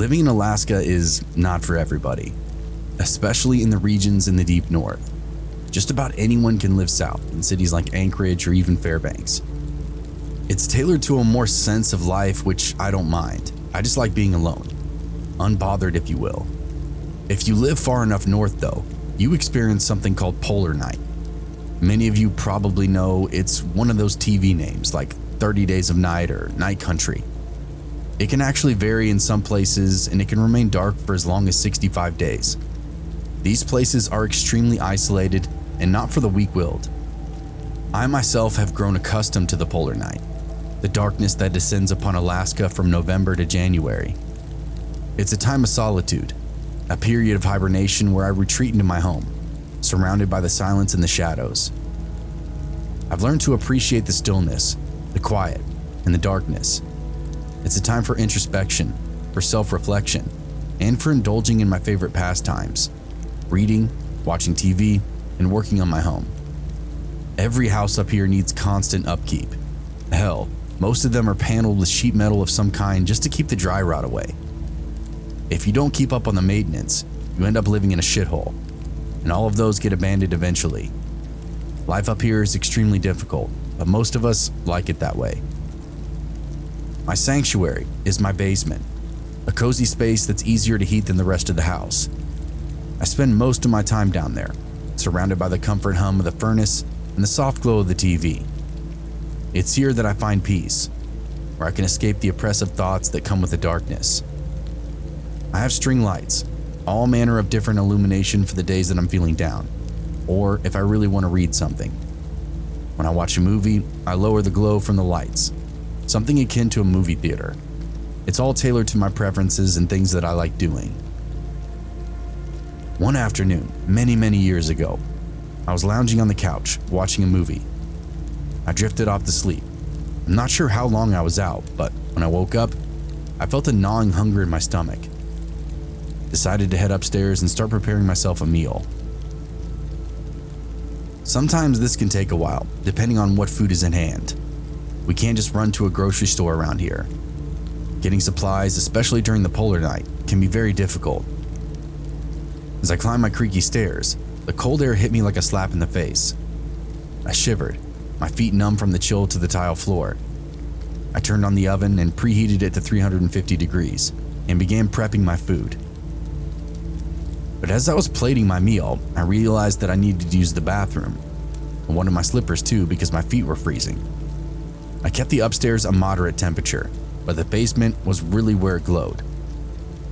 Living in Alaska is not for everybody, especially in the regions in the deep north. Just about anyone can live south in cities like Anchorage or even Fairbanks. It's tailored to a more sense of life, which I don't mind. I just like being alone, unbothered if you will. If you live far enough north though, you experience something called polar night. Many of you probably know it's one of those TV names like 30 Days of Night or Night Country. It can actually vary in some places and it can remain dark for as long as 65 days. These places are extremely isolated and not for the weak-willed. I myself have grown accustomed to the polar night, the darkness that descends upon Alaska from November to January. It's a time of solitude, a period of hibernation where I retreat into my home, surrounded by the silence and the shadows. I've learned to appreciate the stillness, the quiet, and the darkness. It's a time for introspection, for self-reflection, and for indulging in my favorite pastimes, reading, watching TV, and working on my home. Every house up here needs constant upkeep. Hell, most of them are paneled with sheet metal of some kind just to keep the dry rot away. If you don't keep up on the maintenance, you end up living in a shithole, and all of those get abandoned eventually. Life up here is extremely difficult, but most of us like it that way. My sanctuary is my basement, a cozy space that's easier to heat than the rest of the house. I spend most of my time down there, surrounded by the comfort hum of the furnace and the soft glow of the TV. It's here that I find peace, where I can escape the oppressive thoughts that come with the darkness. I have string lights, all manner of different illumination for the days that I'm feeling down, or if I really want to read something. When I watch a movie, I lower the glow from the lights, something akin to a movie theater. It's all tailored to my preferences and things that I like doing. One afternoon, many years ago, I was lounging on the couch, watching a movie. I drifted off to sleep. I'm not sure how long I was out, but when I woke up, I felt a gnawing hunger in my stomach. Decided to head upstairs and start preparing myself a meal. Sometimes this can take a while, depending on what food is in hand. We can't just run to a grocery store around here. Getting supplies, especially during the polar night, can be very difficult. As I climbed my creaky stairs, the cold air hit me like a slap in the face. I shivered, my feet numb from the chill to the tile floor. I turned on the oven and preheated it to 350 degrees and began prepping my food. But as I was plating my meal, I realized that I needed to use the bathroom, and one of my slippers too because my feet were freezing. I kept the upstairs a moderate temperature, but the basement was really where it glowed.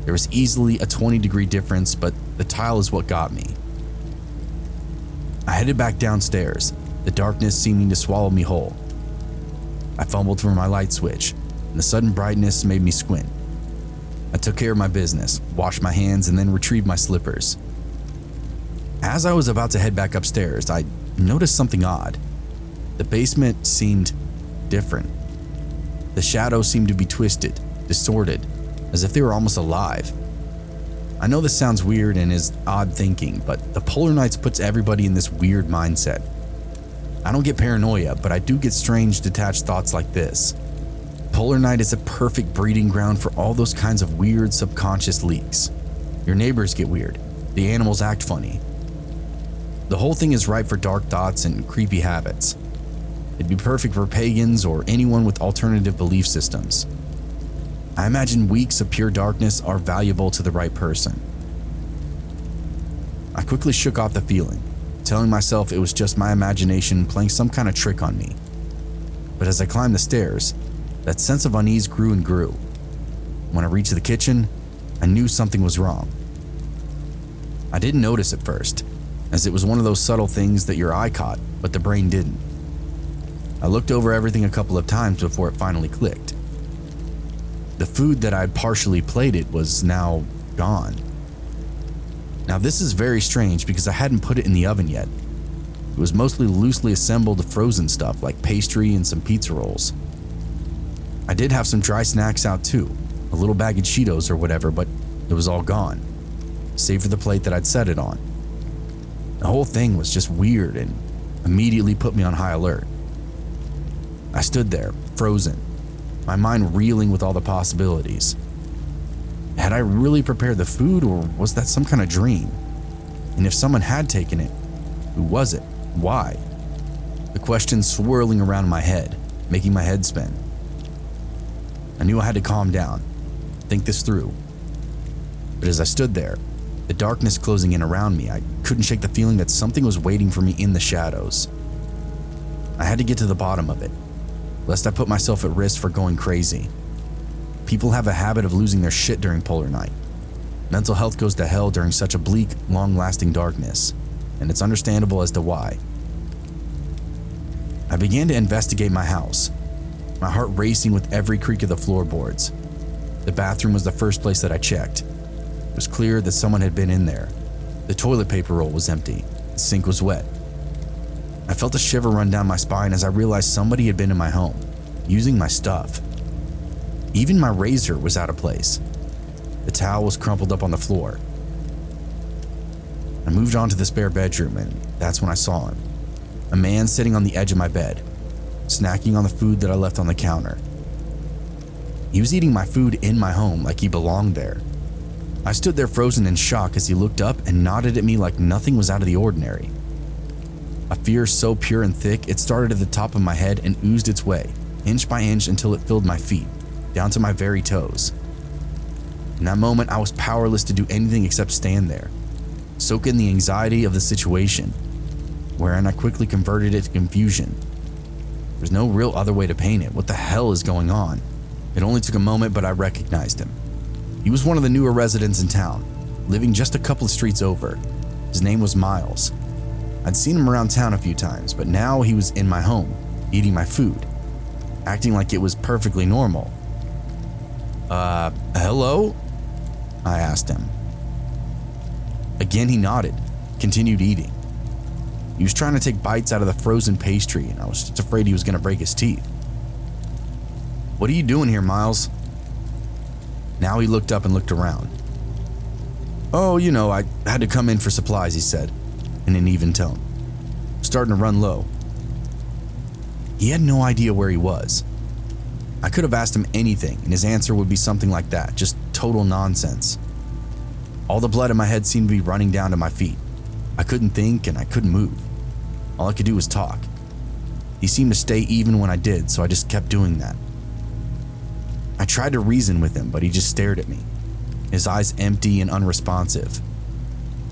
There was easily a 20-degree difference, but the tile is what got me. I headed back downstairs, the darkness seeming to swallow me whole. I fumbled for my light switch, and the sudden brightness made me squint. I took care of my business, washed my hands, and then retrieved my slippers. As I was about to head back upstairs, I noticed something odd. The basement seemed different. The shadows seemed to be twisted, distorted, as if they were almost alive. I know this sounds weird and is odd thinking, but the polar nights puts everybody in this weird mindset. I don't get paranoia, but I do get strange, detached thoughts like this. Polar night is a perfect breeding ground for all those kinds of weird subconscious leaks. Your neighbors get weird. The animals act funny. The whole thing is ripe for dark thoughts and creepy habits. It'd be perfect for pagans or anyone with alternative belief systems. I imagine weeks of pure darkness are valuable to the right person. I quickly shook off the feeling, telling myself it was just my imagination playing some kind of trick on me. But as I climbed the stairs, that sense of unease grew and grew. When I reached the kitchen, I knew something was wrong. I didn't notice at first, as it was one of those subtle things that your eye caught, but the brain didn't. I looked over everything a couple of times before it finally clicked. The food that I'd partially plated was now gone. Now this is very strange because I hadn't put it in the oven yet. It was mostly loosely assembled frozen stuff like pastry and some pizza rolls. I did have some dry snacks out too, a little bag of Cheetos or whatever, but it was all gone, save for the plate that I'd set it on. The whole thing was just weird and immediately put me on high alert. I stood there, frozen, my mind reeling with all the possibilities. Had I really prepared the food, or was that some kind of dream? And if someone had taken it, who was it? Why? The questions swirling around in my head, making my head spin. I knew I had to calm down, think this through. But as I stood there, the darkness closing in around me, I couldn't shake the feeling that something was waiting for me in the shadows. I had to get to the bottom of it, lest I put myself at risk for going crazy. People have a habit of losing their shit during polar night. Mental health goes to hell during such a bleak, long-lasting darkness, and it's understandable as to why. I began to investigate my house, my heart racing with every creak of the floorboards. The bathroom was the first place that I checked. It was clear that someone had been in there. The toilet paper roll was empty. The sink was wet. I felt a shiver run down my spine as I realized somebody had been in my home, using my stuff. Even my razor was out of place. The towel was crumpled up on the floor. I moved on to the spare bedroom, and that's when I saw him. A man sitting on the edge of my bed, snacking on the food that I left on the counter. He was eating my food in my home like he belonged there. I stood there frozen in shock as he looked up and nodded at me like nothing was out of the ordinary. A fear so pure and thick, it started at the top of my head and oozed its way, inch by inch, until it filled my feet, down to my very toes. In that moment, I was powerless to do anything except stand there, soak in the anxiety of the situation, wherein I quickly converted it to confusion. There's no real other way to paint it. What the hell is going on? It only took a moment, but I recognized him. He was one of the newer residents in town, living just a couple of streets over. His name was Miles. I'd seen him around town a few times, but now he was in my home, eating my food, acting like it was perfectly normal. Hello? I asked him. Again, he nodded, continued eating. He was trying to take bites out of the frozen pastry, and I was just afraid he was going to break his teeth. What are you doing here, Miles? Now he looked up and looked around. Oh, I had to come in for supplies, he said, in an even tone. Starting to run low. He had no idea where he was. I could have asked him anything, and his answer would be something like that, just total nonsense. All the blood in my head seemed to be running down to my feet. I couldn't think and I couldn't move. All I could do was talk. He seemed to stay even when I did, so I just kept doing that. I tried to reason with him, but he just stared at me, his eyes empty and unresponsive.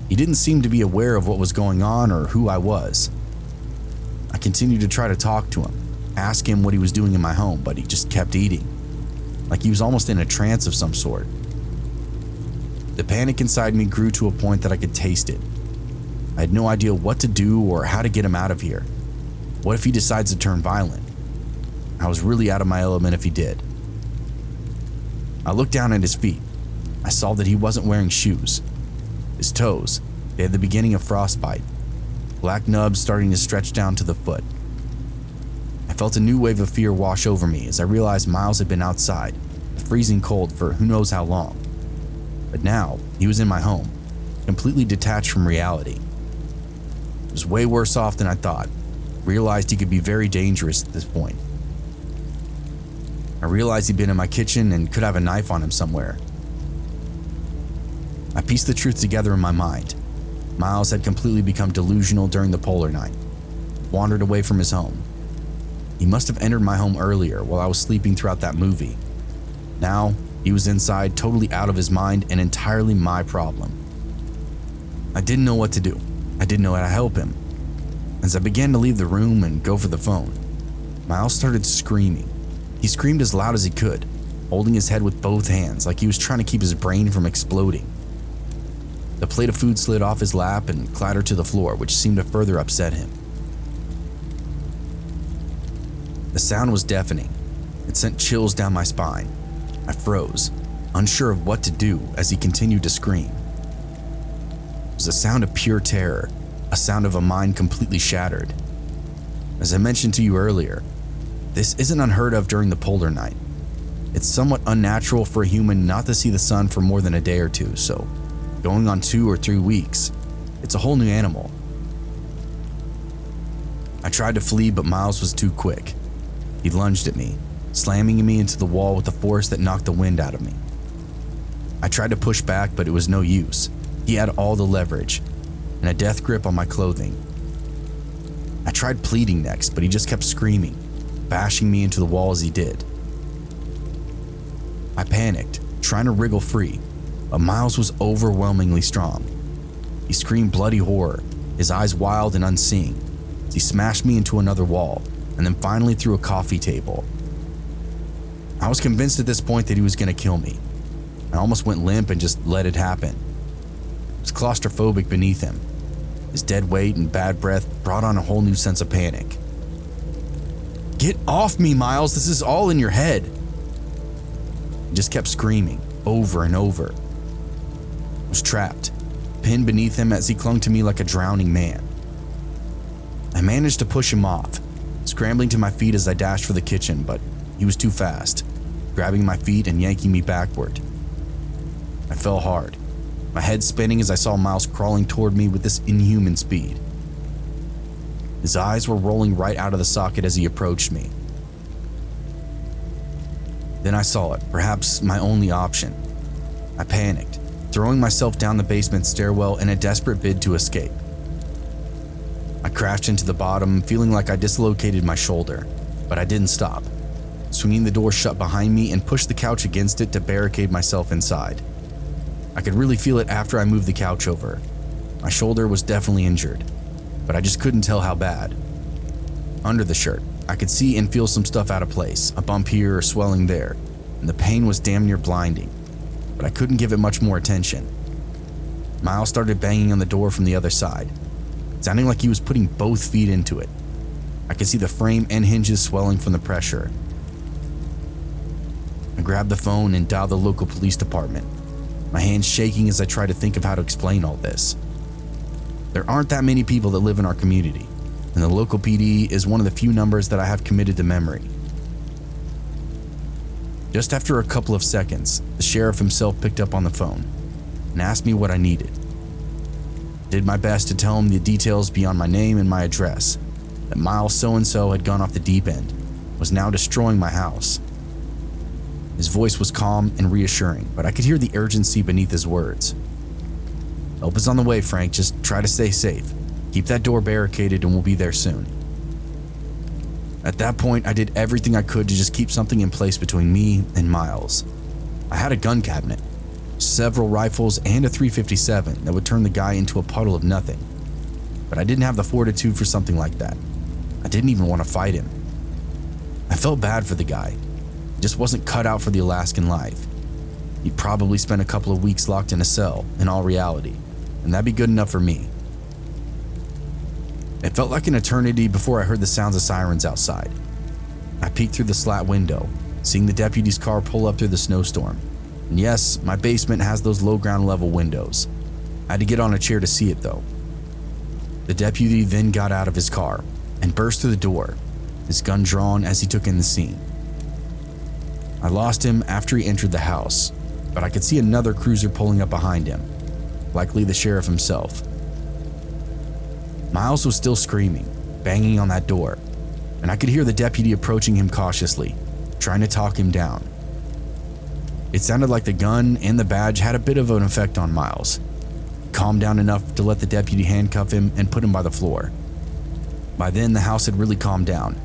He didn't seem to be aware of what was going on or who I was. I continued to try to talk to him, ask him what he was doing in my home, but he just kept eating, like he was almost in a trance of some sort. The panic inside me grew to a point that I could taste it. I had no idea what to do or how to get him out of here. What if he decides to turn violent? I was really out of my element if he did. I looked down at his feet. I saw that he wasn't wearing shoes. His toes, they had the beginning of frostbite, black nubs starting to stretch down to the foot. I felt a new wave of fear wash over me as I realized Miles had been outside, freezing cold for who knows how long. But now, he was in my home, completely detached from reality. It was way worse off than I thought. Realized he could be very dangerous at this point. I realized he'd been in my kitchen and could have a knife on him somewhere. I pieced the truth together in my mind. Miles had completely become delusional during the polar night, wandered away from his home. He must have entered my home earlier while I was sleeping throughout that movie. Now, he was inside, totally out of his mind and entirely my problem. I didn't know what to do. I didn't know how to help him. As I began to leave the room and go for the phone, Miles started screaming. He screamed as loud as he could, holding his head with both hands like he was trying to keep his brain from exploding. The plate of food slid off his lap and clattered to the floor, which seemed to further upset him. The sound was deafening. It sent chills down my spine. I froze, unsure of what to do as he continued to scream. It was a sound of pure terror, a sound of a mind completely shattered. As I mentioned to you earlier, this isn't unheard of during the polar night. It's somewhat unnatural for a human not to see the sun for more than a day or two, so going on 2 or 3 weeks, it's a whole new animal. I tried to flee, but Miles was too quick. He lunged at me, slamming me into the wall with a force that knocked the wind out of me. I tried to push back, but it was no use. He had all the leverage and a death grip on my clothing. I tried pleading next, but he just kept screaming, bashing me into the wall as he did. I panicked, trying to wriggle free, but Miles was overwhelmingly strong. He screamed bloody horror, his eyes wild and unseeing, as he smashed me into another wall and then finally through a coffee table. I was convinced at this point that he was going to kill me. I almost went limp and just let it happen. I was claustrophobic beneath him. His dead weight and bad breath brought on a whole new sense of panic. "Get off me, Miles, this is all in your head." He just kept screaming over and over. I was trapped, pinned beneath him as he clung to me like a drowning man. I managed to push him off, scrambling to my feet as I dashed for the kitchen, but he was too fast, grabbing my feet and yanking me backward. I fell hard, my head spinning as I saw Miles crawling toward me with this inhuman speed. His eyes were rolling right out of the socket as he approached me. Then I saw it, perhaps my only option. I panicked, throwing myself down the basement stairwell in a desperate bid to escape. I crashed into the bottom, feeling like I dislocated my shoulder, but I didn't stop, swinging the door shut behind me and pushed the couch against it to barricade myself inside. I could really feel it after I moved the couch over. My shoulder was definitely injured, but I just couldn't tell how bad. Under the shirt, I could see and feel some stuff out of place, a bump here or swelling there, and the pain was damn near blinding, but I couldn't give it much more attention. Miles started banging on the door from the other side, sounding like he was putting both feet into it. I could see the frame and hinges swelling from the pressure. I grabbed the phone and dialed the local police department, my hands shaking as I tried to think of how to explain all this. There aren't that many people that live in our community, and the local PD is one of the few numbers that I have committed to memory. Just after a couple of seconds, the sheriff himself picked up on the phone and asked me what I needed. I did my best to tell him the details beyond my name and my address, that Miles so-and-so had gone off the deep end, was now destroying my house. His voice was calm and reassuring, but I could hear the urgency beneath his words. "Help is on the way, Frank. Just try to stay safe. Keep that door barricaded and we'll be there soon." At that point, I did everything I could to just keep something in place between me and Miles. I had a gun cabinet, several rifles, and a .357 that would turn the guy into a puddle of nothing. But I didn't have the fortitude for something like that. I didn't even want to fight him. I felt bad for the guy. He just wasn't cut out for the Alaskan life. He'd probably spent a couple of weeks locked in a cell, in all reality, and that'd be good enough for me. It felt like an eternity before I heard the sounds of sirens outside. I peeked through the slat window, seeing the deputy's car pull up through the snowstorm. And yes, my basement has those low ground level windows. I had to get on a chair to see it though. The deputy then got out of his car and burst through the door, his gun drawn as he took in the scene. I lost him after he entered the house, but I could see another cruiser pulling up behind him, likely the sheriff himself. Miles was still screaming, banging on that door, and I could hear the deputy approaching him cautiously, trying to talk him down. It sounded like the gun and the badge had a bit of an effect on Miles. He calmed down enough to let the deputy handcuff him and put him by the floor. By then, the house had really calmed down.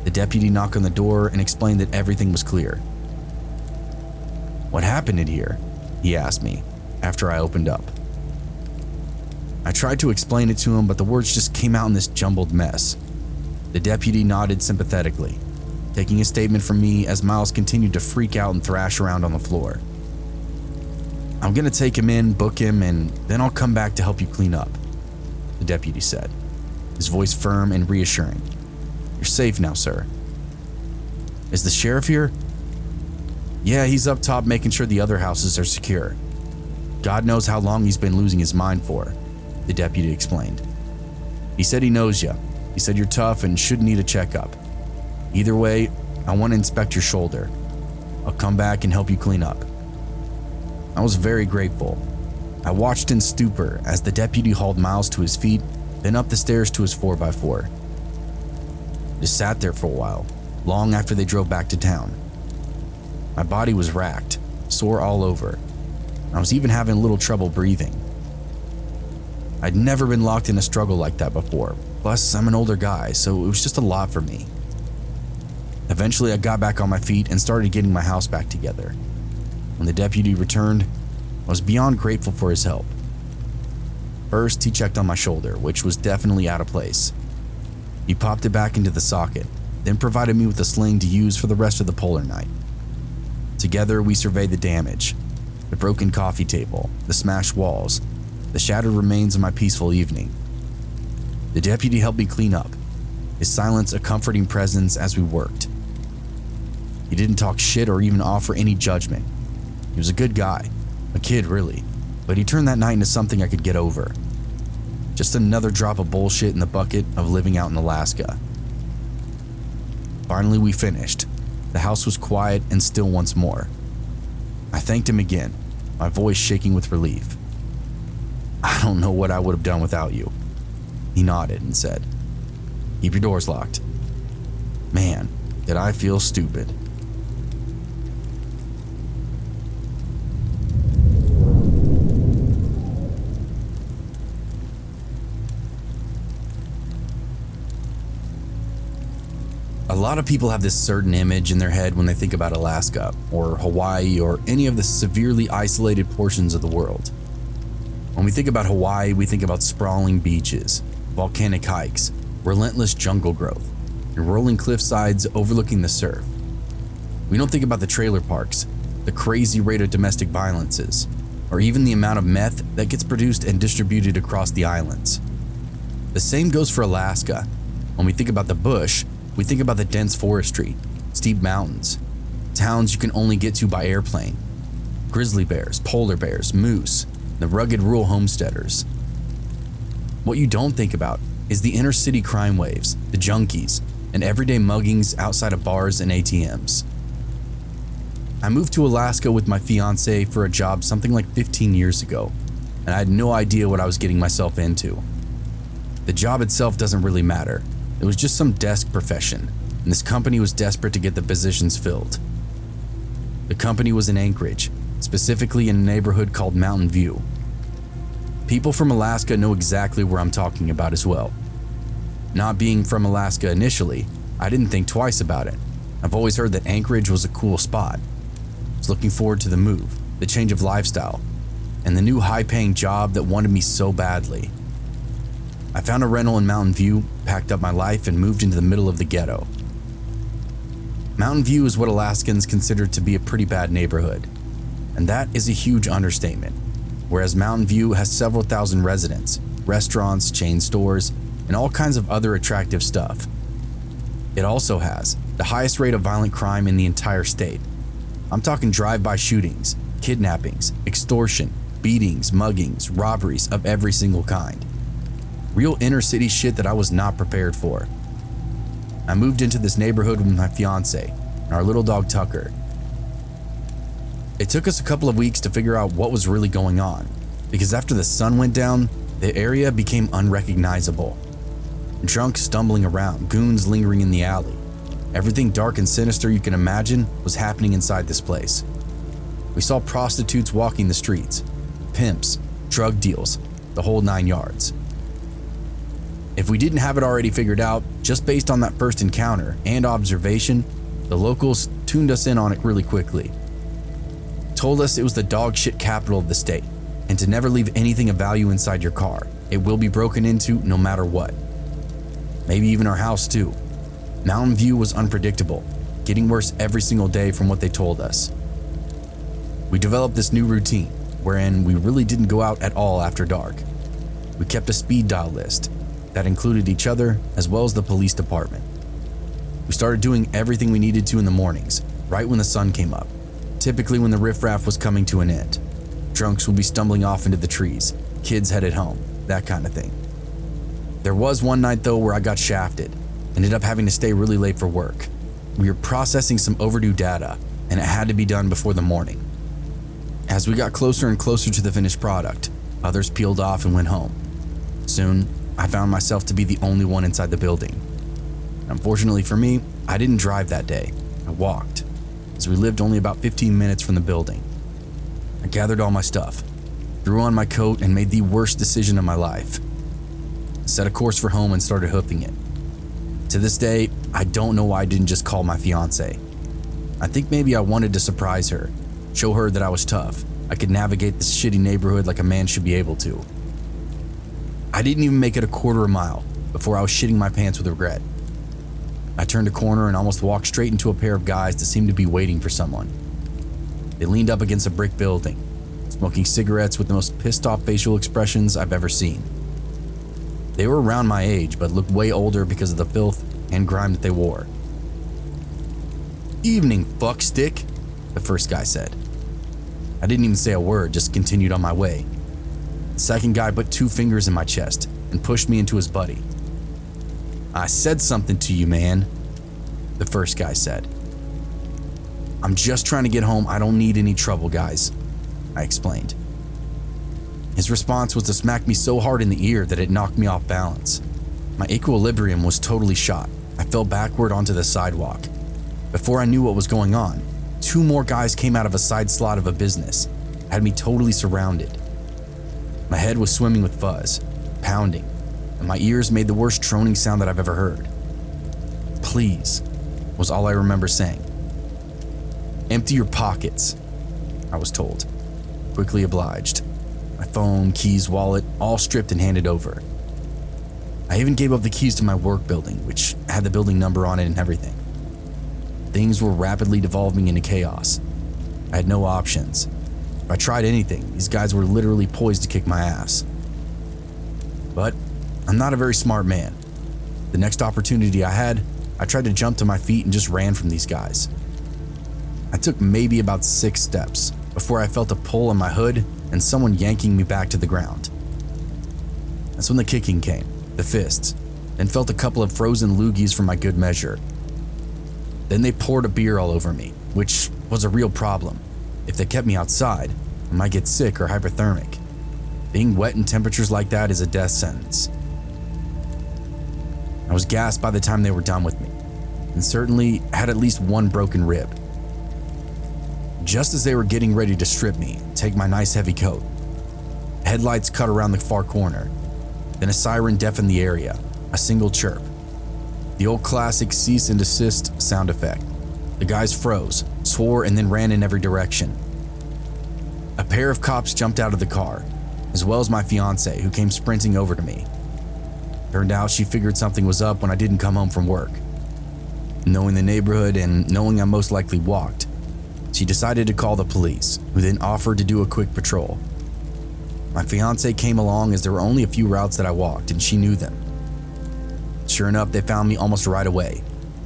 The deputy knocked on the door and explained that everything was clear. "What happened in here?" he asked me after I opened up. I tried to explain it to him, but the words just came out in this jumbled mess. The deputy nodded sympathetically, taking a statement from me as Miles continued to freak out and thrash around on the floor. "I'm gonna take him in, book him, and then I'll come back to help you clean up," the deputy said, his voice firm and reassuring. "You're safe now, sir." "Is the sheriff here?" "Yeah, he's up top making sure the other houses are secure. God knows how long he's been losing his mind for," the deputy explained. "He said he knows you. He said you're tough and shouldn't need a checkup. Either way, I want to inspect your shoulder. I'll come back and help you clean up." I was very grateful. I watched in stupor as the deputy hauled Miles to his feet, then up the stairs to his 4x4. I just sat there for a while, long after they drove back to town. My body was racked, sore all over. I was even having a little trouble breathing. I'd never been locked in a struggle like that before. Plus, I'm an older guy, so it was just a lot for me. Eventually, I got back on my feet and started getting my house back together. When the deputy returned, I was beyond grateful for his help. First, he checked on my shoulder, which was definitely out of place. He popped it back into the socket, then provided me with a sling to use for the rest of the polar night. Together, we surveyed the damage, the broken coffee table, the smashed walls, the shattered remains of my peaceful evening. The deputy helped me clean up, his silence a comforting presence as we worked. He didn't talk shit or even offer any judgment. He was a good guy, a kid really, but he turned that night into something I could get over. Just another drop of bullshit in the bucket of living out in Alaska. Finally, we finished. The house was quiet and still once more. I thanked him again, my voice shaking with relief. I don't know what I would have done without you. He nodded and said, "Keep your doors locked." Man, did I feel stupid. A lot of people have this certain image in their head when they think about Alaska or Hawaii or any of the severely isolated portions of the world. When we think about Hawaii, we think about sprawling beaches, volcanic hikes, relentless jungle growth, and rolling cliff sides overlooking the surf. We don't think about the trailer parks, the crazy rate of domestic violences, or even the amount of meth that gets produced and distributed across the islands. The same goes for Alaska. When we think about the bush, we think about the dense forestry, steep mountains, towns you can only get to by airplane, grizzly bears, polar bears, moose, the rugged rural homesteaders. What you don't think about is the inner city crime waves, the junkies, and everyday muggings outside of bars and ATMs. I moved to Alaska with my fiance for a job something like 15 years ago, and I had no idea what I was getting myself into. The job itself doesn't really matter. It was just some desk profession, and this company was desperate to get the positions filled. The company was in Anchorage, specifically in a neighborhood called Mountain View. People from Alaska know exactly where I'm talking about as well. Not being from Alaska initially, I didn't think twice about it. I've always heard that Anchorage was a cool spot. I was looking forward to the move, the change of lifestyle, and the new high-paying job that wanted me so badly. I found a rental in Mountain View, packed up my life, and moved into the middle of the ghetto. Mountain View is what Alaskans consider to be a pretty bad neighborhood, and that is a huge understatement. Whereas Mountain View has several thousand residents, restaurants, chain stores, and all kinds of other attractive stuff. It also has the highest rate of violent crime in the entire state. I'm talking drive-by shootings, kidnappings, extortion, beatings, muggings, robberies of every single kind. Real inner city shit that I was not prepared for. I moved into this neighborhood with my fiance and our little dog Tucker. It took us a couple of weeks to figure out what was really going on, because after the sun went down, the area became unrecognizable. Drunks stumbling around, goons lingering in the alley. Everything dark and sinister you can imagine was happening inside this place. We saw prostitutes walking the streets, pimps, drug deals, the whole 9 yards. If we didn't have it already figured out, just based on that first encounter and observation, the locals tuned us in on it really quickly. Told us it was the dog shit capital of the state, and to never leave anything of value inside your car. It will be broken into no matter what. Maybe even our house too. Mountain View was unpredictable, getting worse every single day from what they told us. We developed this new routine, wherein we really didn't go out at all after dark. We kept a speed dial list that included each other as well as the police department. We started doing everything we needed to in the mornings, right when the sun came up, typically when the riffraff was coming to an end. Drunks would be stumbling off into the trees, kids headed home, that kind of thing. There was one night though where I got shafted, ended up having to stay really late for work. We were processing some overdue data, and it had to be done before the morning. As we got closer and closer to the finished product, others peeled off and went home. Soon, I found myself to be the only one inside the building. Unfortunately for me, I didn't drive that day. I walked, as we lived only about 15 minutes from the building. I gathered all my stuff, threw on my coat, and made the worst decision of my life. I set a course for home and started hoofing it. To this day, I don't know why I didn't just call my fiance. I think maybe I wanted to surprise her, show her that I was tough. I could navigate this shitty neighborhood like a man should be able to. I didn't even make it a quarter of a mile before I was shitting my pants with regret. I turned a corner and almost walked straight into a pair of guys that seemed to be waiting for someone. They leaned up against a brick building, smoking cigarettes with the most pissed off facial expressions I've ever seen. They were around my age, but looked way older because of the filth and grime that they wore. "Evening, fuckstick," the first guy said. I didn't even say a word, just continued on my way. The second guy put 2 fingers in my chest and pushed me into his buddy. "I said something to you, man," the first guy said. "I'm just trying to get home. I don't need any trouble, guys," I explained. His response was to smack me so hard in the ear that it knocked me off balance. My equilibrium was totally shot. I fell backward onto the sidewalk. Before I knew what was going on, 2 more guys came out of a side slot of a business, had me totally surrounded. My head was swimming with fuzz, pounding, and my ears made the worst droning sound that I've ever heard. "Please," was all I remember saying. "Empty your pockets," I was told. Quickly obliged. My phone, keys, wallet, all stripped and handed over. I even gave up the keys to my work building, which had the building number on it and everything. Things were rapidly devolving into chaos. I had no options. If I tried anything, these guys were literally poised to kick my ass. But I'm not a very smart man. The next opportunity I had, I tried to jump to my feet and just ran from these guys. I took maybe about 6 steps before I felt a pull on my hood and someone yanking me back to the ground. That's when the kicking came, the fists, then felt a couple of frozen loogies for my good measure. Then they poured a beer all over me, which was a real problem. If they kept me outside, I might get sick or hypothermic. Being wet in temperatures like that is a death sentence. I was gassed by the time they were done with me, and certainly had at least 1 broken rib. Just as they were getting ready to strip me and take my nice heavy coat, headlights cut around the far corner, then a siren deafened the area, a single chirp. The old classic cease and desist sound effect. The guys froze, swore, and then ran in every direction. A pair of cops jumped out of the car, as well as my fiance, who came sprinting over to me. Turned out she figured something was up when I didn't come home from work. Knowing the neighborhood and knowing I most likely walked, she decided to call the police, who then offered to do a quick patrol. My fiance came along as there were only a few routes that I walked, and she knew them. Sure enough, they found me almost right away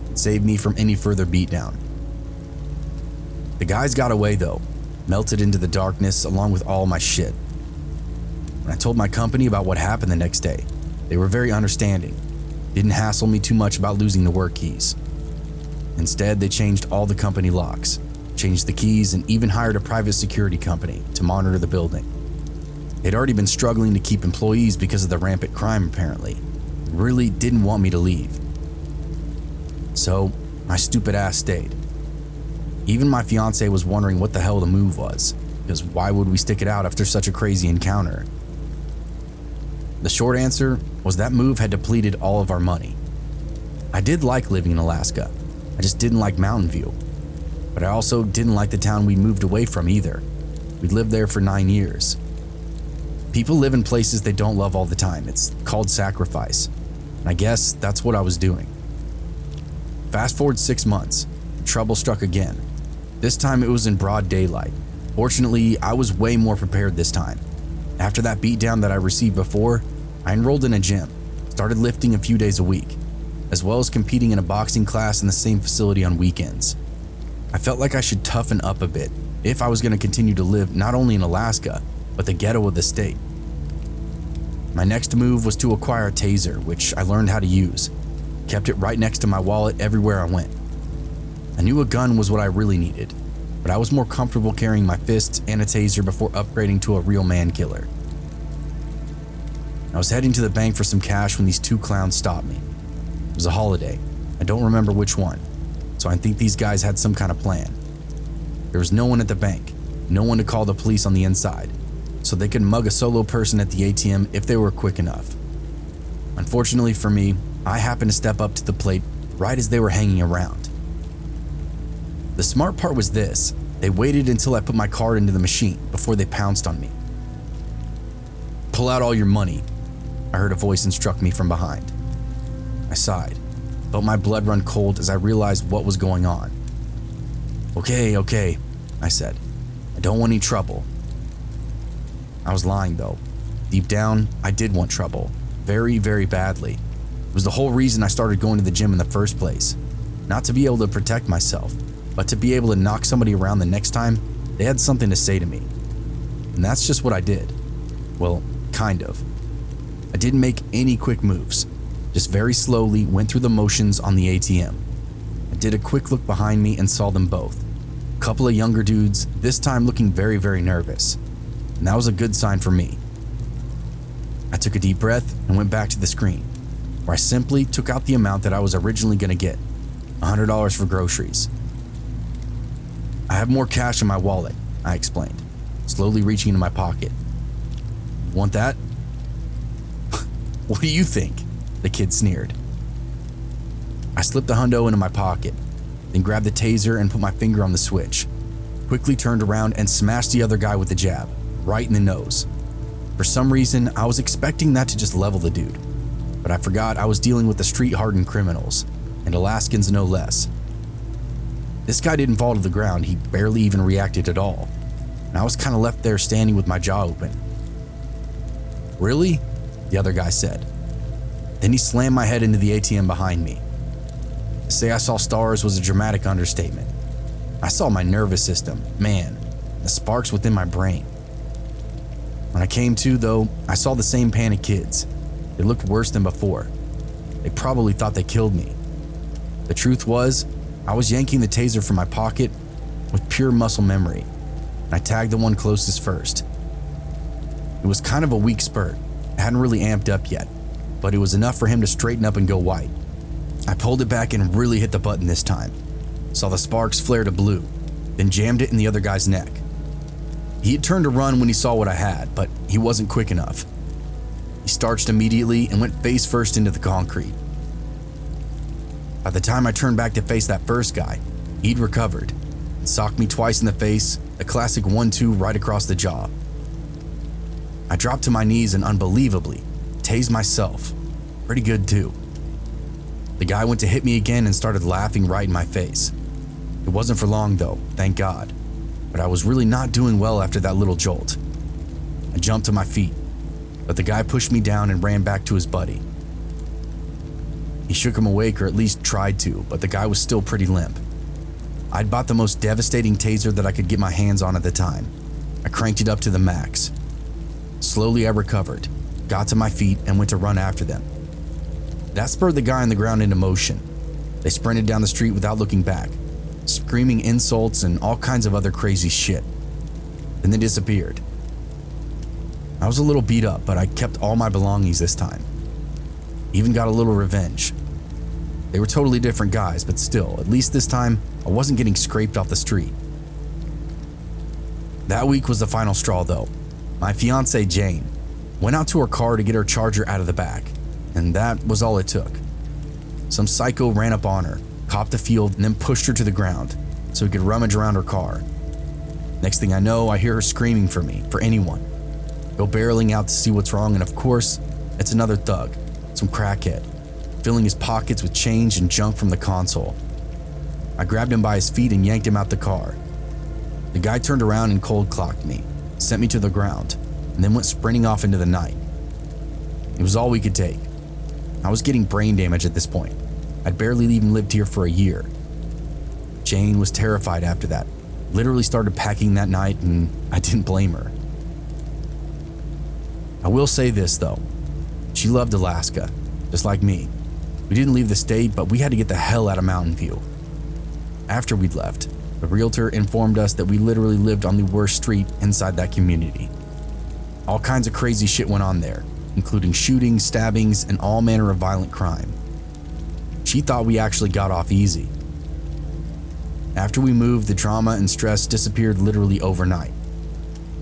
and saved me from any further beatdown. The guys got away though, melted into the darkness along with all my shit. When I told my company about what happened the next day, they were very understanding, didn't hassle me too much about losing the work keys. Instead, they changed all the company locks, changed the keys, and even hired a private security company to monitor the building. They'd already been struggling to keep employees because of the rampant crime apparently. Really didn't want me to leave. So, my stupid ass stayed. Even my fiance was wondering what the hell the move was, because why would we stick it out after such a crazy encounter? The short answer was that move had depleted all of our money. I did like living in Alaska, I just didn't like Mountain View. But I also didn't like the town we moved away from either. We'd lived there for 9 years. People live in places they don't love all the time. It's called sacrifice. And I guess that's what I was doing. Fast forward 6 months, trouble struck again. This time it was in broad daylight. Fortunately, I was way more prepared this time. After that beatdown that I received before, I enrolled in a gym, started lifting a few days a week, as well as competing in a boxing class in the same facility on weekends. I felt like I should toughen up a bit if I was going to continue to live not only in Alaska, but the ghetto of the state. My next move was to acquire a taser, which I learned how to use. Kept it right next to my wallet everywhere I went. I knew a gun was what I really needed, but I was more comfortable carrying my fists and a taser before upgrading to a real man killer. I was heading to the bank for some cash when these 2 clowns stopped me. It was a holiday. I don't remember which one, so I think these guys had some kind of plan. There was no one at the bank, no one to call the police on the inside, so they could mug a solo person at the ATM if they were quick enough. Unfortunately for me, I happened to step up to the plate right as they were hanging around. The smart part was this: they waited until I put my card into the machine before they pounced on me. "Pull out all your money," I heard a voice instruct me from behind. I sighed, felt my blood run cold as I realized what was going on. Okay, I said. "I don't want any trouble." I was lying though. Deep down, I did want trouble. Very, very badly. It was the whole reason I started going to the gym in the first place. Not to be able to protect myself, but to be able to knock somebody around the next time they had something to say to me. And that's just what I did. Well, kind of. I didn't make any quick moves. Just very slowly went through the motions on the ATM. I did a quick look behind me and saw them both. A couple of younger dudes, this time looking very, very nervous. And that was a good sign for me. I took a deep breath and went back to the screen, where I simply took out the amount that I was originally going to get, $100 for groceries. "I have more cash in my wallet," I explained, slowly reaching into my pocket. "Want that?" "What do you think?" the kid sneered. I slipped the hundo into my pocket, then grabbed the taser and put my finger on the switch, quickly turned around and smashed the other guy with the jab, right in the nose. For some reason, I was expecting that to just level the dude, but I forgot I was dealing with the street-hardened criminals, and Alaskans no less. This guy didn't fall to the ground, he barely even reacted at all, and I was kind of left there standing with my jaw open. "Really?" the other guy said. Then he slammed my head into the ATM behind me. To say I saw stars was a dramatic understatement. I saw my nervous system, man, the sparks within my brain. When I came to, though, I saw the same panic kids. They looked worse than before. They probably thought they killed me. The truth was, I was yanking the taser from my pocket with pure muscle memory, and I tagged the one closest first. It was kind of a weak spurt. I hadn't really amped up yet, but it was enough for him to straighten up and go white. I pulled it back and really hit the button this time. Saw the sparks flare to blue, then jammed it in the other guy's neck. He had turned to run when he saw what I had, but he wasn't quick enough. He starched immediately and went face first into the concrete. By the time I turned back to face that first guy, he'd recovered and socked me twice in the face, a classic 1-2 right across the jaw. I dropped to my knees and unbelievably tased myself. Pretty good too. The guy went to hit me again and started laughing right in my face. It wasn't for long though, thank God, but I was really not doing well after that little jolt. I jumped to my feet, but the guy pushed me down and ran back to his buddy. He shook him awake, or at least tried to, but the guy was still pretty limp. I'd bought the most devastating taser that I could get my hands on at the time. I cranked it up to the max. Slowly I recovered, got to my feet, and went to run after them. That spurred the guy on the ground into motion. They sprinted down the street without looking back, screaming insults and all kinds of other crazy shit. Then they disappeared. I was a little beat up, but I kept all my belongings this time. Even got a little revenge. They were totally different guys, but still, at least this time, I wasn't getting scraped off the street. That week was the final straw though. My fiancée, Jane, went out to her car to get her charger out of the back, and that was all it took. Some psycho ran up on her, copped the field, and then pushed her to the ground so he could rummage around her car. Next thing I know, I hear her screaming for me, for anyone. Go barreling out to see what's wrong, and of course, it's another thug, some crackhead, filling his pockets with change and junk from the console. I grabbed him by his feet and yanked him out the car. The guy turned around and cold clocked me, sent me to the ground, and then went sprinting off into the night. It was all we could take. I was getting brain damage at this point. I'd barely even lived here for a year. Jane was terrified after that, literally started packing that night, and I didn't blame her. I will say this though, she loved Alaska, just like me. We didn't leave the state, but we had to get the hell out of Mountain View. After we'd left, the realtor informed us that we literally lived on the worst street inside that community. All kinds of crazy shit went on there, including shootings, stabbings, and all manner of violent crime. She thought we actually got off easy. After we moved, the drama and stress disappeared literally overnight.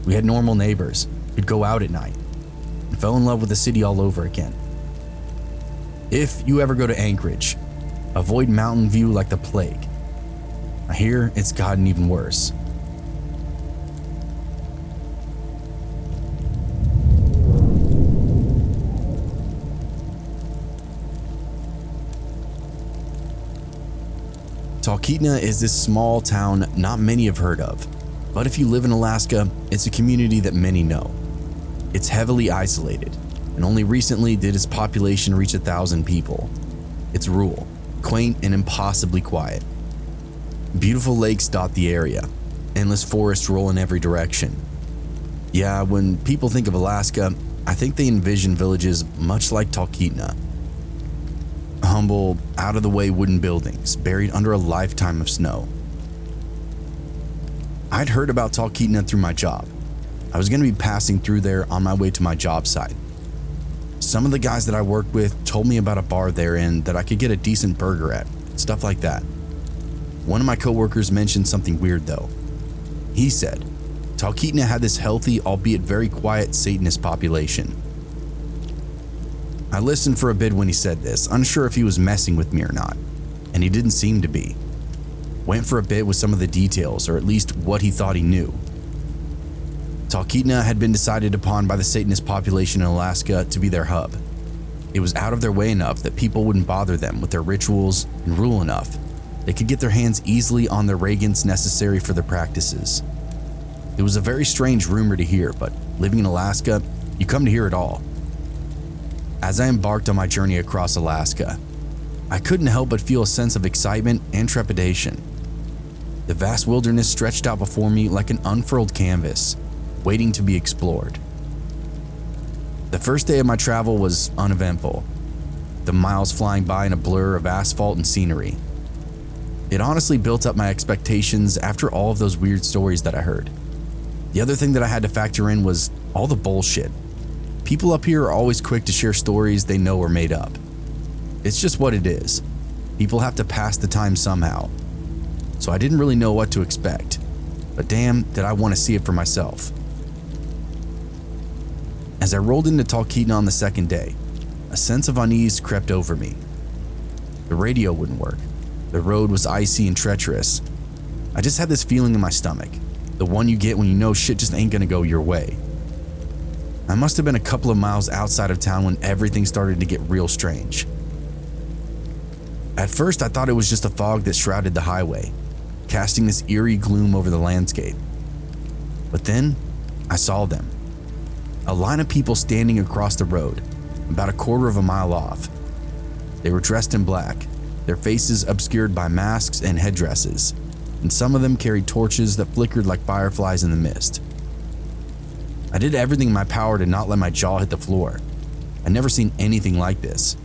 We had normal neighbors, could go out at night, and fell in love with the city all over again. If you ever go to Anchorage, avoid Mountain View like the plague. I hear it's gotten even worse. Talkeetna is this small town not many have heard of, but if you live in Alaska, it's a community that many know. It's heavily isolated, and only recently did its population reach 1,000 people. It's rural, quaint, and impossibly quiet. Beautiful lakes dot the area, endless forests roll in every direction. Yeah, when people think of Alaska, I think they envision villages much like Talkeetna. Humble, out-of-the-way wooden buildings buried under a lifetime of snow. I'd heard about Talkeetna through my job. I was going to be passing through there on my way to my job site. Some of the guys that I worked with told me about a bar therein that I could get a decent burger at, stuff like that. One of my coworkers mentioned something weird though. He said, Talkeetna had this healthy, albeit very quiet Satanist population. I listened for a bit when he said this, unsure if he was messing with me or not, and he didn't seem to be. Went for a bit with some of the details, or at least what he thought he knew. Talkeetna had been decided upon by the Satanist population in Alaska to be their hub. It was out of their way enough that people wouldn't bother them with their rituals, and rural enough they could get their hands easily on the reagents necessary for their practices. It was a very strange rumor to hear, but living in Alaska, you come to hear it all. As I embarked on my journey across Alaska, I couldn't help but feel a sense of excitement and trepidation. The vast wilderness stretched out before me like an unfurled canvas, waiting to be explored. The first day of my travel was uneventful, the miles flying by in a blur of asphalt and scenery. It honestly built up my expectations after all of those weird stories that I heard. The other thing that I had to factor in was all the bullshit. People up here are always quick to share stories they know are made up. It's just what it is. People have to pass the time somehow. So I didn't really know what to expect, but damn, did I want to see it for myself. As I rolled into Talkeetna on the second day, a sense of unease crept over me. The radio wouldn't work. The road was icy and treacherous. I just had this feeling in my stomach, the one you get when you know shit just ain't gonna go your way. I must have been a couple of miles outside of town when everything started to get real strange. At first, I thought it was just a fog that shrouded the highway, casting this eerie gloom over the landscape. But then, I saw them. A line of people standing across the road, about a quarter of a mile off. They were dressed in black, their faces obscured by masks and headdresses, and some of them carried torches that flickered like fireflies in the mist. I did everything in my power to not let my jaw hit the floor. I'd never seen anything like this.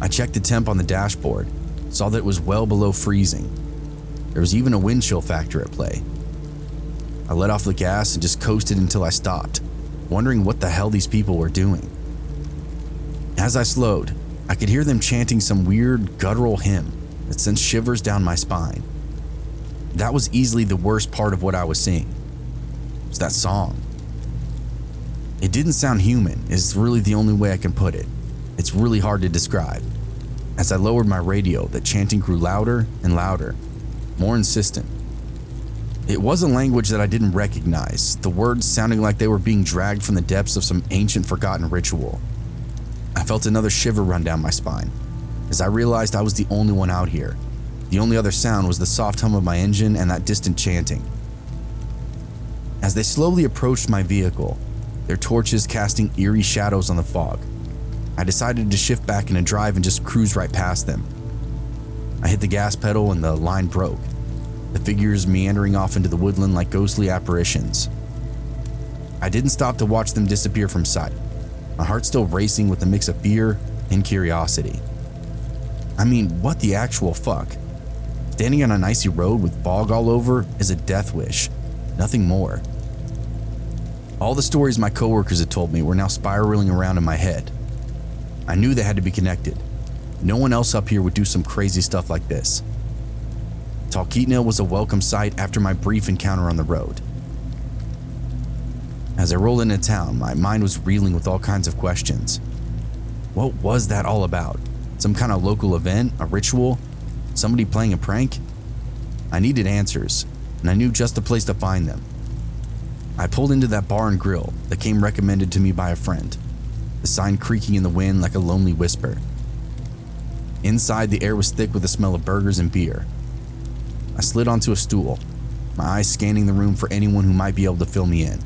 I checked the temp on the dashboard, saw that it was well below freezing. There was even a wind chill factor at play. I let off the gas and just coasted until I stopped, wondering what the hell these people were doing. As I slowed, I could hear them chanting some weird guttural hymn that sent shivers down my spine. That was easily the worst part of what I was seeing. It was that song. It didn't sound human, is really the only way I can put it. It's really hard to describe. As I lowered my radio, the chanting grew louder and louder, more insistent. It was a language that I didn't recognize, the words sounding like they were being dragged from the depths of some ancient forgotten ritual. I felt another shiver run down my spine, as I realized I was the only one out here. The only other sound was the soft hum of my engine and that distant chanting. As they slowly approached my vehicle, their torches casting eerie shadows on the fog, I decided to shift back into drive and just cruise right past them. I hit the gas pedal and the line broke, the figures meandering off into the woodland like ghostly apparitions. I didn't stop to watch them disappear from sight, my heart still racing with a mix of fear and curiosity. I mean, what the actual fuck? Standing on an icy road with fog all over is a death wish, nothing more. All the stories my coworkers had told me were now spiraling around in my head. I knew they had to be connected. No one else up here would do some crazy stuff like this. Talkeetna was a welcome sight after my brief encounter on the road. As I rolled into town, my mind was reeling with all kinds of questions. What was that all about? Some kind of local event? A ritual? Somebody playing a prank? I needed answers, and I knew just the place to find them. I pulled into that bar and grill that came recommended to me by a friend, the sign creaking in the wind like a lonely whisper. Inside, the air was thick with the smell of burgers and beer. I slid onto a stool, my eyes scanning the room for anyone who might be able to fill me in.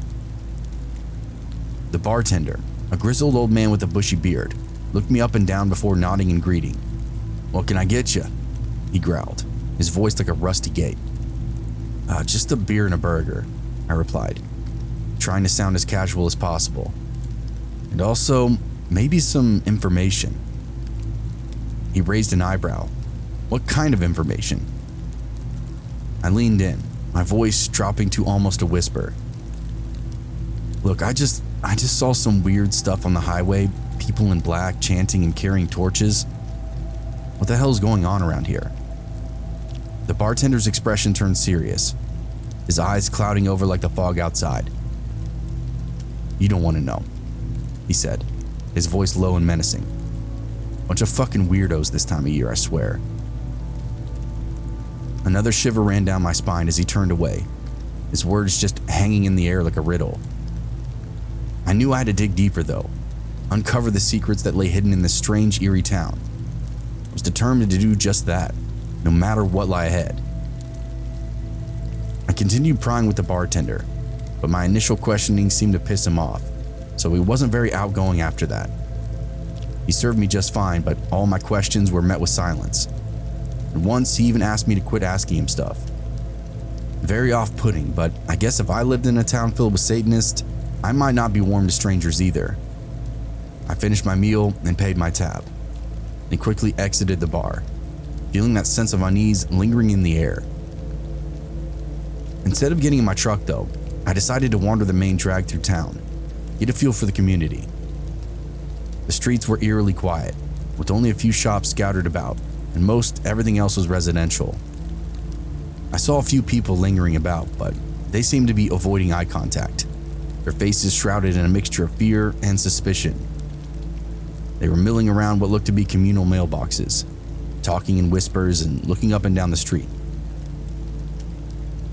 The bartender, a grizzled old man with a bushy beard, looked me up and down before nodding and greeting. "What can I get you?" he growled, his voice like a rusty gate. Just a beer and a burger," I replied, trying to sound as casual as possible. "And also, maybe some information." He raised an eyebrow. "What kind of information?" I leaned in, my voice dropping to almost a whisper. "Look, I just saw some weird stuff on the highway, people in black chanting and carrying torches. What the hell is going on around here?" The bartender's expression turned serious, his eyes clouding over like the fog outside. "You don't want to know," he said, his voice low and menacing. "Bunch of fucking weirdos this time of year, I swear." Another shiver ran down my spine as he turned away, his words just hanging in the air like a riddle. I knew I had to dig deeper though, uncover the secrets that lay hidden in this strange, eerie town. I was determined to do just that, no matter what lay ahead. I continued prying with the bartender, but my initial questioning seemed to piss him off, so he wasn't very outgoing after that. He served me just fine, but all my questions were met with silence. And once he even asked me to quit asking him stuff. Very off-putting, but I guess if I lived in a town filled with Satanists, I might not be warm to strangers either. I finished my meal and paid my tab, and quickly exited the bar, feeling that sense of unease lingering in the air. Instead of getting in my truck though, I decided to wander the main drag through town, get a feel for the community. The streets were eerily quiet, with only a few shops scattered about, and most everything else was residential. I saw a few people lingering about, but they seemed to be avoiding eye contact, their faces shrouded in a mixture of fear and suspicion. They were milling around what looked to be communal mailboxes, talking in whispers and looking up and down the street.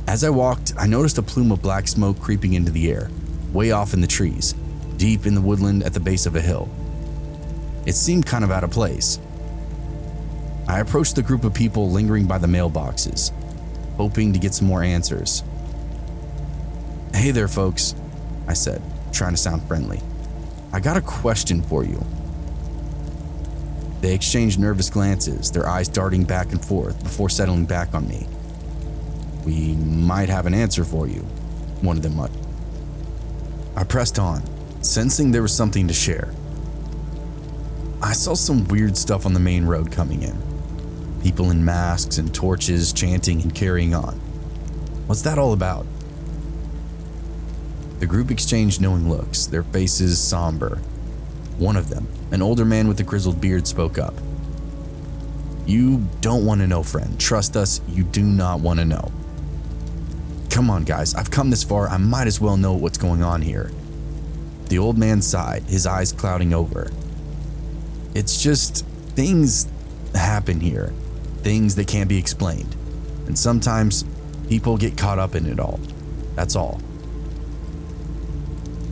As I walked, I noticed a plume of black smoke creeping into the air, way off in the trees, deep in the woodland at the base of a hill. It seemed kind of out of place. I approached the group of people lingering by the mailboxes, hoping to get some more answers. "Hey there, folks," I said, trying to sound friendly. "I got a question for you." They exchanged nervous glances, their eyes darting back and forth before settling back on me. "We might have an answer for you," one of them muttered. I pressed on, sensing there was something to share. "I saw some weird stuff on the main road coming in. People in masks and torches chanting and carrying on. What's that all about?" The group exchanged knowing looks, their faces somber. One of them, an older man with a grizzled beard, spoke up. "You don't want to know, friend. Trust us, you do not want to know." "Come on, guys, I've come this far, I might as well know what's going on here." The old man sighed, his eyes clouding over. "It's just things happen here, things that can't be explained, and sometimes people get caught up in it all. That's all."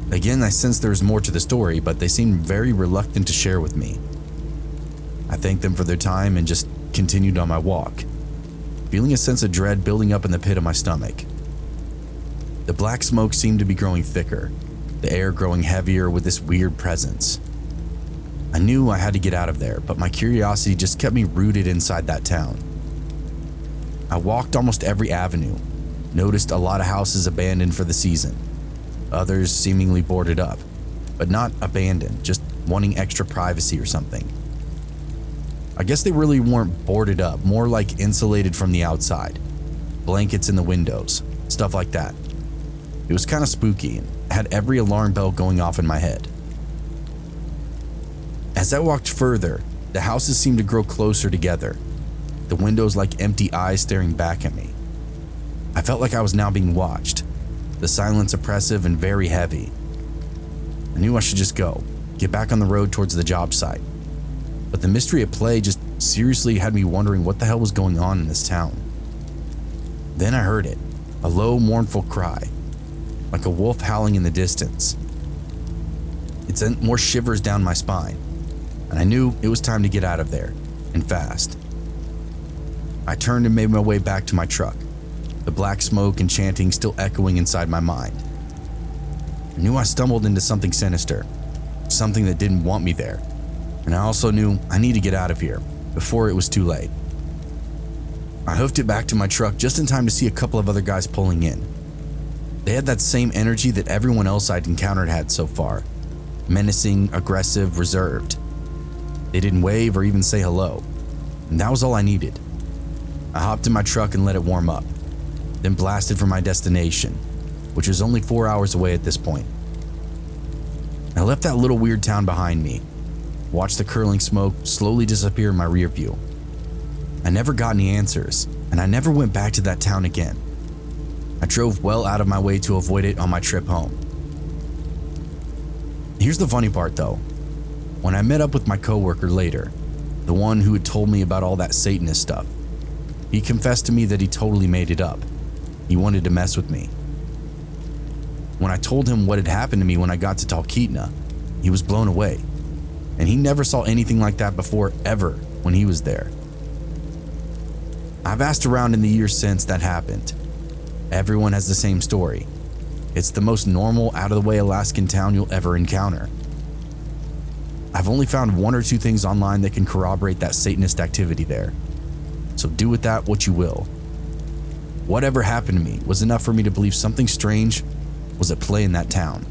Again, I sensed there was more to the story, but they seemed very reluctant to share with me. I thanked them for their time and just continued on my walk, feeling a sense of dread building up in the pit of my stomach. The black smoke seemed to be growing thicker, the air growing heavier with this weird presence. I knew I had to get out of there, but my curiosity just kept me rooted inside that town. I walked almost every avenue, noticed a lot of houses abandoned for the season, others seemingly boarded up, but not abandoned, just wanting extra privacy or something. I guess they really weren't boarded up, more like insulated from the outside, blankets in the windows, stuff like that. It was kind of spooky and had every alarm bell going off in my head. As I walked further, the houses seemed to grow closer together. the windows like empty eyes staring back at me. I felt like I was now being watched, the silence oppressive and very heavy. I knew I should just go, get back on the road towards the job site. But the mystery at play just seriously had me wondering what the hell was going on in this town. Then I heard it, a low, mournful cry, like a wolf howling in the distance. It sent more shivers down my spine, and I knew it was time to get out of there, and fast. I turned and made my way back to my truck, the black smoke and chanting still echoing inside my mind. I knew I stumbled into something sinister, something that didn't want me there, and I also knew I needed to get out of here before it was too late. I hoofed it back to my truck just in time to see a couple of other guys pulling in. They had that same energy that everyone else I'd encountered had so far, menacing, aggressive, reserved. They didn't wave or even say hello, and that was all I needed. I hopped in my truck and let it warm up, then blasted for my destination, which was only 4 hours away at this point. I left that little weird town behind me, watched the curling smoke slowly disappear in my rear view. I never got any answers, and I never went back to that town again. I drove well out of my way to avoid it on my trip home. Here's the funny part though. When I met up with my coworker later, the one who had told me about all that Satanist stuff, he confessed to me that he totally made it up. He wanted to mess with me. When I told him what had happened to me when I got to Talkeetna, he was blown away, and he never saw anything like that before ever when he was there. I've asked around in the years since that happened. Everyone has the same story. It's the most normal, out-of-the-way Alaskan town you'll ever encounter. I've only found 1 or 2 things online that can corroborate that Satanist activity there. So do with that what you will. Whatever happened to me was enough for me to believe something strange was at play in that town.